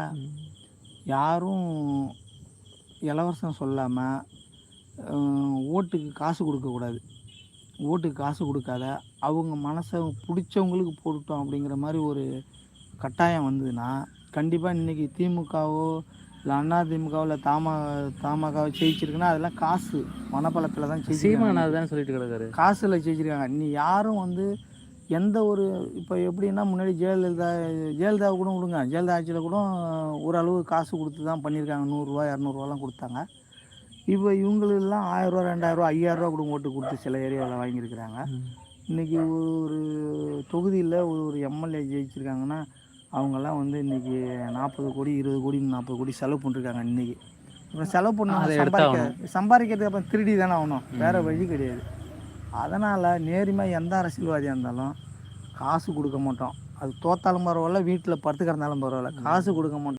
ம். யாரும் இலவசம் சொல்லாமல் ஓட்டுக்கு காசு கொடுக்கக்கூடாது. ஓட்டுக்கு காசு கொடுக்காத, அவங்க மனசை பிடிச்சவங்களுக்கு போட்டுட்டோம் அப்படிங்கிற மாதிரி ஒரு கட்டாயம் வந்ததுன்னா, கண்டிப்பாக இன்றைக்கி திமுகவோ இல்லை அதிமுகவோ இல்லை தமாகவோ ஜெயிச்சிருக்குன்னா அதெல்லாம் காசு பணபலத்தில் தான் ஜெயிச்சிருக்காங்க. சீமான் இன்றைக்கி அதுதானே சொல்லிட்டு கிடக்காரு. காசில் ஜெயிச்சிருக்காங்க. நீ யாரும் வந்து எந்த ஒரு இப்போ எப்படின்னா முன்னாடி ஜெயலலிதாவை கூட விடுங்க. ஜெயலலிதா ஆட்சியில் கூட ஓரளவு காசு கொடுத்து தான் பண்ணியிருக்காங்க. 100 ரூபா 200 கொடுத்தாங்க. இப்போ இவங்களெல்லாம் 1000 ரூபா 2000 ரூபா 5000 கூட ஓட்டு கொடுத்து சில ஏரியாவில் வாங்கியிருக்கிறாங்க. இன்றைக்கி ஒரு தொகுதியில் ஒரு எம்எல்ஏ ஜெயிச்சிருக்காங்கன்னா அவங்கெல்லாம் வந்து இன்றைக்கி 40 கோடி 20 கோடி 40 கோடி செலவு பண்ணிருக்காங்க. இன்றைக்கி அப்புறம் செலவு பண்ண சம்பாதிக்கிறதுக்கு அப்புறம் திருடி தானே ஆகணும், வேறு வழி கிடையாது. அதனால் நேர்மையாக எந்த அரசியல்வாதியாக இருந்தாலும் காசு கொடுக்க மாட்டோம். அது தோத்தாலும் பரவாயில்ல, வீட்டில் படுத்து கிடந்தாலும் பரவாயில்ல, காசு கொடுக்க மாட்டோம்.